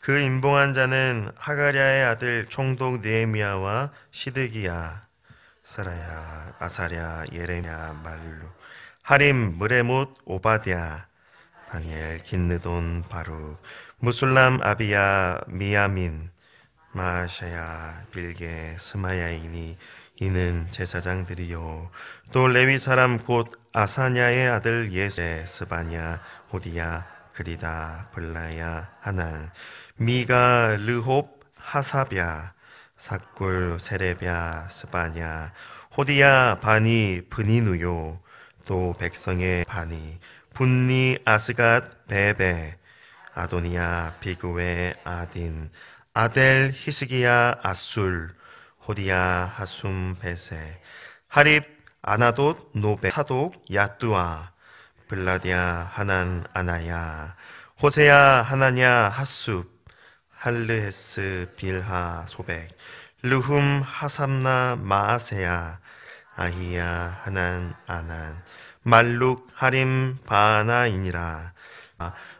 그 임봉한 자는 하가랴의 아들 총독 느헤미야와 시드기야, 사라야, 아사랴, 예레미야, 말루, 하림, 무레못, 오바댜, 다니엘, 긴느돈, 바룩, 무술람, 아비야, 미야민, 마샤야, 빌게, 스마야이니, 이는 제사장들이요. 또 레위 사람 곧 아사냐의 아들 예세, 스바냐, 호디야, 그리다, 블라야, 하난, 미가, 르홉, 하사랴, 삭굴, 세레랴, 스바냐, 호디야, 바니, 브니누요. 또 백성의 바니, 분니, 아스갓, 베베, 아도니야, 비그웨, 아딘, 아델, 히스기야, 아술, 호디야, 하숨, 베세, 하립, 아나돗, 노베, 사독, 야뚜아, 블라디아, 하난, 아나야, 호세야, 하나냐, 핫숲, 할르헤스, 빌하, 소백, 르훔, 하삼나, 마아세야, 아히야, 하난, 아난, 말룩, 하림, 바나이니라.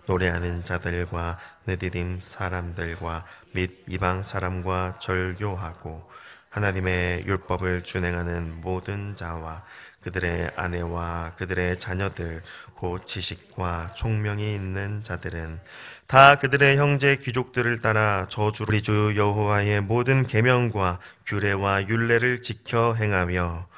노래하는 자들과 느디딤 사람들과 및 이방 사람과 절교하고 하나님의 율법을 준행하는 모든 자와 그들의 아내와 그들의 자녀들 곧 지식과 총명이 있는 자들은 다 그들의 형제 귀족들을 따라 저주 우리 주 여호와의 모든 계명과 규례와 율례를 지켜 행하며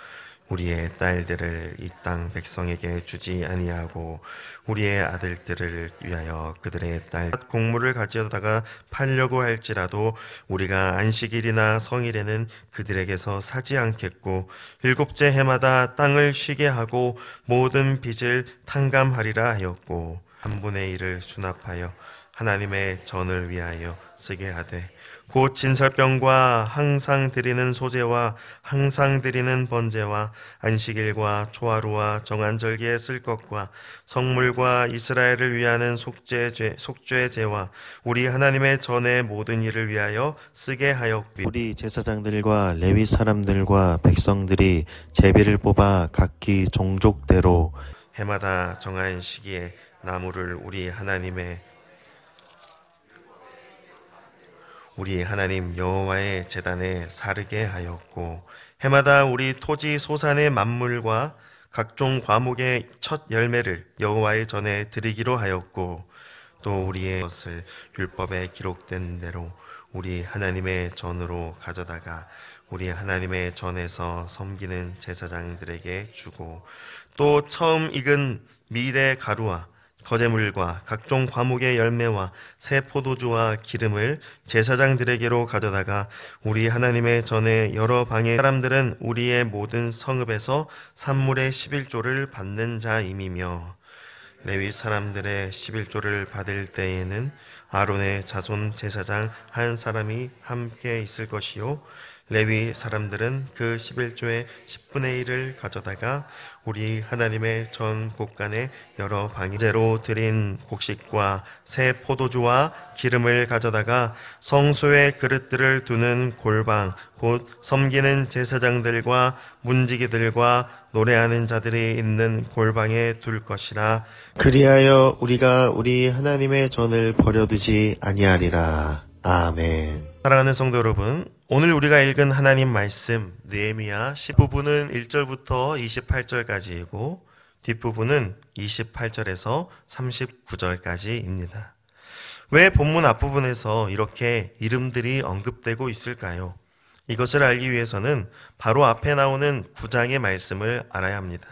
우리의 딸들을 이 땅 백성에게 주지 아니하고 우리의 아들들을 위하여 그들의 딸 곡물을 가져다가 팔려고 할지라도 우리가 안식일이나 성일에는 그들에게서 사지 않겠고 일곱째 해마다 땅을 쉬게 하고 모든 빚을 탕감하리라 하였고 1분의 1을 수납하여 하나님의 전을 위하여 쓰게 하되 곧 진설병과 항상 드리는 소제와 항상 드리는 번제와 안식일과 초하루와 정한절기에 쓸 것과 성물과 이스라엘을 위하는 속죄제와 우리 하나님의 전의 모든 일을 위하여 쓰게 하였고 우리 제사장들과 레위 사람들과 백성들이 제비를 뽑아 각기 종족대로 해마다 정한 시기에 나무를 우리 하나님 여호와의 제단에 사르게 하였고 해마다 우리 토지 소산의 만물과 각종 과목의 첫 열매를 여호와의 전에 드리기로 하였고 또 우리의 것을 율법에 기록된 대로 우리 하나님의 전으로 가져다가 우리 하나님의 전에서 섬기는 제사장들에게 주고 또 처음 익은 밀의 가루와 거제물과 각종 과목의 열매와 새 포도주와 기름을 제사장들에게로 가져다가 우리 하나님의 전에 여러 방의 사람들은 우리의 모든 성읍에서 산물의 11조를 받는 자임이며 레위 사람들의 11조를 받을 때에는 아론의 자손 제사장 한 사람이 함께 있을 것이요 레위 사람들은 그 11조의 10분의 1을 가져다가 우리 하나님의 전 곳간에 여러 방제로 드린 곡식과 새 포도주와 기름을 가져다가 성소의 그릇들을 두는 골방 곧 섬기는 제사장들과 문지기들과 노래하는 자들이 있는 골방에 둘 것이라. 그리하여 우리가 우리 하나님의 전을 버려두지 아니하리라. 아멘. 사랑하는 성도 여러분, 오늘 우리가 읽은 하나님 말씀 느헤미야 10부분은 1절부터 28절까지이고 뒷부분은 28절에서 39절까지입니다. 왜 본문 앞부분에서 이렇게 이름들이 언급되고 있을까요? 이것을 알기 위해서는 바로 앞에 나오는 9장의 말씀을 알아야 합니다.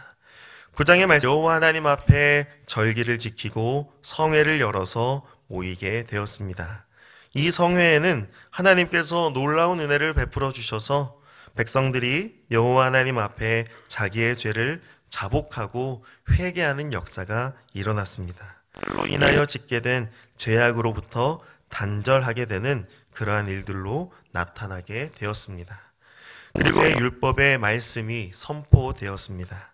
9장의 말씀, 여호와 하나님 앞에 절기를 지키고 성회를 열어서 모이게 되었습니다. 이 성회에는 하나님께서 놀라운 은혜를 베풀어 주셔서 백성들이 여호와 하나님 앞에 자기의 죄를 자복하고 회개하는 역사가 일어났습니다. 그로 인하여 짓게 된 죄악으로부터 단절하게 되는 그러한 일들로 나타나게 되었습니다. 그리고 율법의 말씀이 선포되었습니다.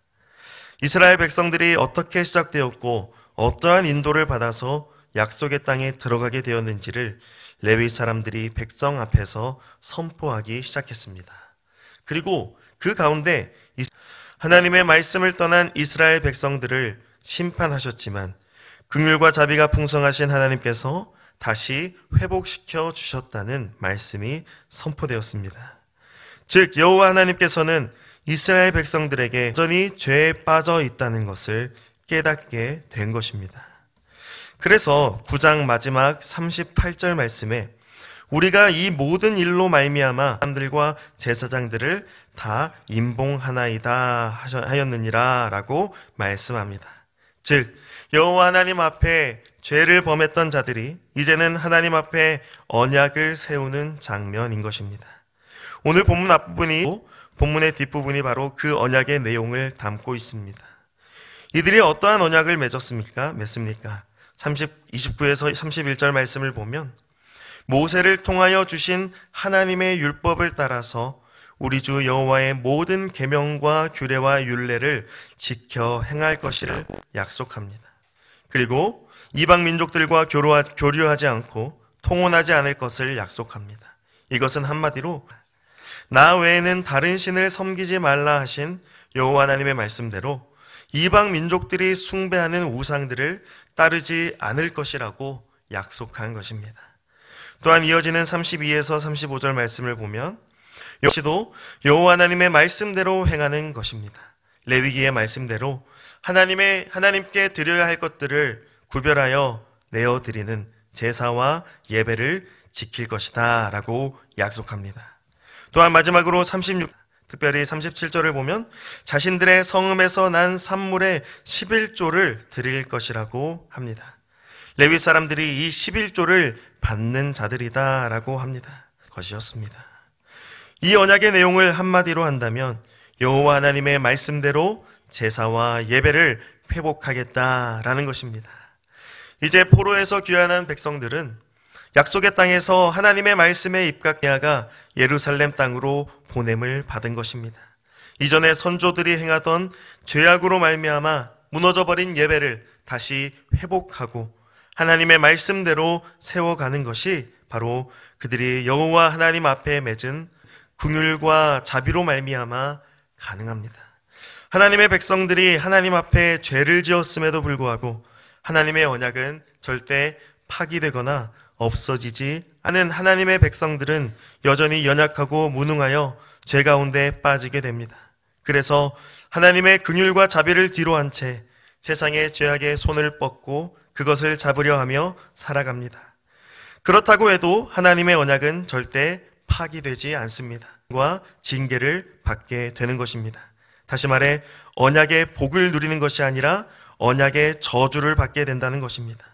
이스라엘 백성들이 어떻게 시작되었고 어떠한 인도를 받아서 약속의 땅에 들어가게 되었는지를 레위 사람들이 백성 앞에서 선포하기 시작했습니다. 그리고 그 가운데 하나님의 말씀을 떠난 이스라엘 백성들을 심판하셨지만 긍휼과 자비가 풍성하신 하나님께서 다시 회복시켜 주셨다는 말씀이 선포되었습니다. 즉 여호와 하나님께서는 이스라엘 백성들에게 여전히 죄에 빠져 있다는 것을 깨닫게 된 것입니다. 그래서 9장 마지막 38절 말씀에 우리가 이 모든 일로 말미암아 사람들과 제사장들을 다 임봉하나이다 하였느니라 라고 말씀합니다. 즉 여호와 하나님 앞에 죄를 범했던 자들이 이제는 하나님 앞에 언약을 세우는 장면인 것입니다. 오늘 본문 앞부분이 본문의 뒷부분이 바로 그 언약의 내용을 담고 있습니다. 이들이 어떠한 언약을 맺었습니까? 29에서 31절 말씀을 보면 모세를 통하여 주신 하나님의 율법을 따라서 우리 주 여호와의 모든 계명과 규례와 율례를 지켜 행할 것을 약속합니다. 그리고 이방 민족들과 교류하지 않고 통혼하지 않을 것을 약속합니다. 이것은 한마디로 나 외에는 다른 신을 섬기지 말라 하신 여호와 하나님의 말씀대로 이방 민족들이 숭배하는 우상들을 따르지 않을 것이라고 약속한 것입니다. 또한 이어지는 32에서 35절 말씀을 보면 역시도 여호와 하나님의 말씀대로 행하는 것입니다. 레위기의 말씀대로 하나님께 드려야 할 것들을 구별하여 내어드리는 제사와 예배를 지킬 것이다 라고 약속합니다. 또한 마지막으로 특별히 37절을 보면 자신들의 성읍에서 난 산물의 11조를 드릴 것이라고 합니다. 레위 사람들이 이 11조를 받는 자들이다 라고 합니다. 것이었습니다. 이 언약의 내용을 한마디로 한다면 여호와 하나님의 말씀대로 제사와 예배를 회복하겠다라는 것입니다. 이제 포로에서 귀환한 백성들은 약속의 땅에서 하나님의 말씀에 입각하가 예루살렘 땅으로 보냄을 받은 것입니다. 이전에 선조들이 행하던 죄악으로 말미암아 무너져버린 예배를 다시 회복하고 하나님의 말씀대로 세워가는 것이 바로 그들이 여호와 하나님 앞에 맺은 긍휼과 자비로 말미암아 가능합니다. 하나님의 백성들이 하나님 앞에 죄를 지었음에도 불구하고 하나님의 언약은 절대 파기되거나 없어지지 않은 하나님의 백성들은 여전히 연약하고 무능하여 죄 가운데 빠지게 됩니다. 그래서 하나님의 긍휼과 자비를 뒤로 한 채 세상의 죄악의 손을 뻗고 그것을 잡으려 하며 살아갑니다. 그렇다고 해도 하나님의 언약은 절대 파기되지 않습니다. 과 징계를 받게 되는 것입니다. 다시 말해 언약의 복을 누리는 것이 아니라 언약의 저주를 받게 된다는 것입니다.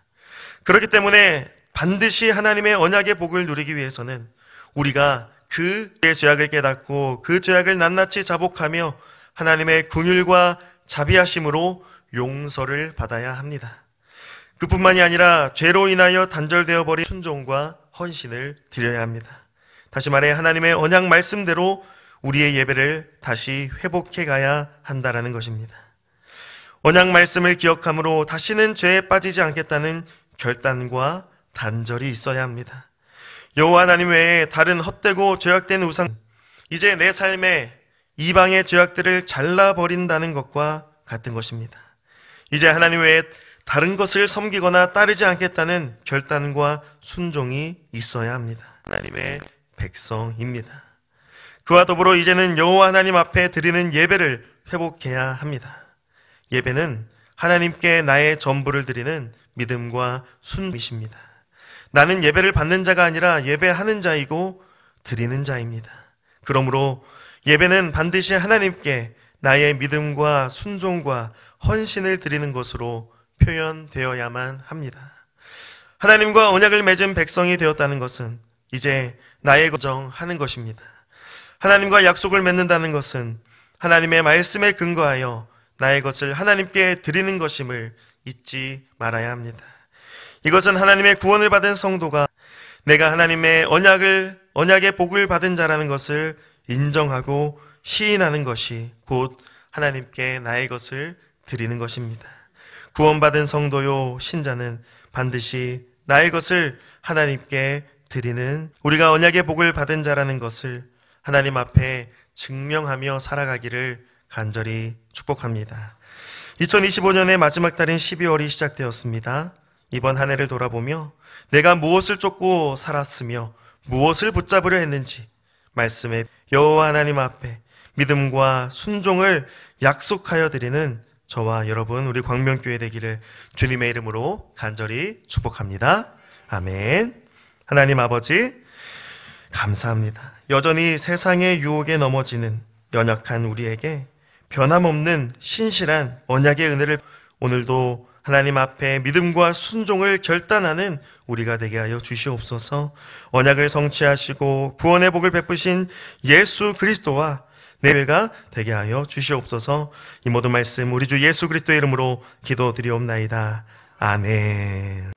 그렇기 때문에 반드시 하나님의 언약의 복을 누리기 위해서는 우리가 그 죄악을 깨닫고 그 죄악을 낱낱이 자복하며 하나님의 긍휼과 자비하심으로 용서를 받아야 합니다. 그뿐만이 아니라 죄로 인하여 단절되어 버린 순종과 헌신을 드려야 합니다. 다시 말해 하나님의 언약 말씀대로 우리의 예배를 다시 회복해 가야 한다는 것입니다. 언약 말씀을 기억함으로 다시는 죄에 빠지지 않겠다는 결단과 단절이 있어야 합니다. 여호와 하나님 외에 다른 헛되고 죄악된 우상, 이제 내 삶에 이방의 죄악들을 잘라버린다는 것과 같은 것입니다. 이제 하나님 외에 다른 것을 섬기거나 따르지 않겠다는 결단과 순종이 있어야 합니다. 하나님의 백성입니다. 그와 더불어 이제는 여호와 하나님 앞에 드리는 예배를 회복해야 합니다. 예배는 하나님께 나의 전부를 드리는 믿음과 순종이십니다. 나는 예배를 받는 자가 아니라 예배하는 자이고 드리는 자입니다. 그러므로 예배는 반드시 하나님께 나의 믿음과 순종과 헌신을 드리는 것으로 표현되어야만 합니다. 하나님과 언약을 맺은 백성이 되었다는 것은 이제 나의 거정하는 것입니다. 하나님과 약속을 맺는다는 것은 하나님의 말씀에 근거하여 나의 것을 하나님께 드리는 것임을 잊지 말아야 합니다. 이것은 하나님의 구원을 받은 성도가 내가 하나님의 언약의 복을 받은 자라는 것을 인정하고 시인하는 것이 곧 하나님께 나의 것을 드리는 것입니다. 구원받은 성도요 신자는 반드시 나의 것을 하나님께 드리는, 우리가 언약의 복을 받은 자라는 것을 하나님 앞에 증명하며 살아가기를 간절히 축복합니다. 2025년의 마지막 달인 12월이 시작되었습니다. 이번 한 해를 돌아보며 내가 무엇을 쫓고 살았으며 무엇을 붙잡으려 했는지 말씀에 여호와 하나님 앞에 믿음과 순종을 약속하여 드리는 저와 여러분 우리 광명교회 되기를 주님의 이름으로 간절히 축복합니다. 아멘. 하나님 아버지 감사합니다. 여전히 세상의 유혹에 넘어지는 연약한 우리에게 변함없는 신실한 언약의 은혜를 오늘도 하나님 앞에 믿음과 순종을 결단하는 우리가 되게 하여 주시옵소서. 언약을 성취하시고 구원의 복을 베푸신 예수 그리스도와 내외가 되게 하여 주시옵소서. 이 모든 말씀 우리 주 예수 그리스도의 이름으로 기도드리옵나이다. 아멘.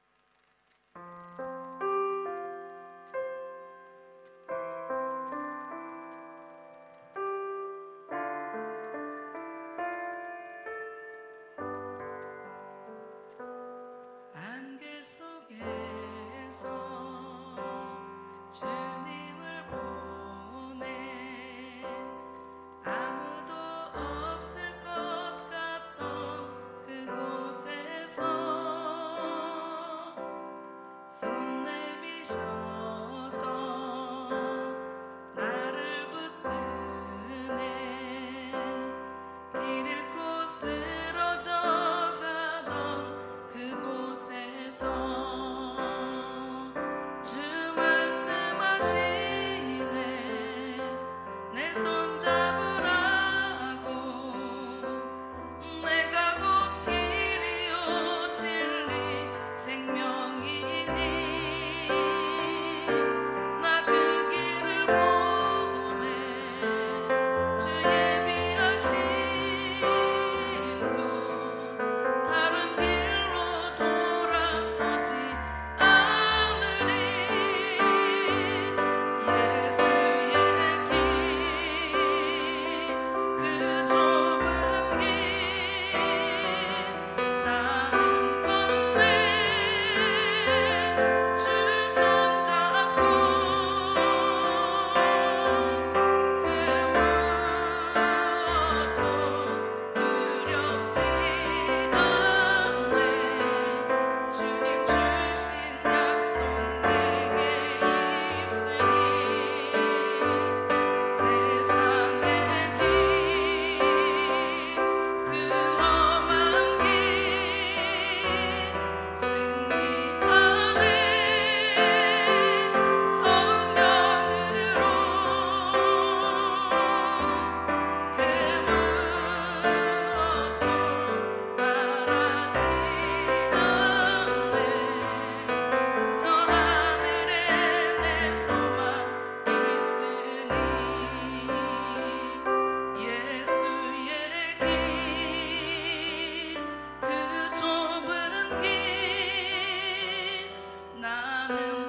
나는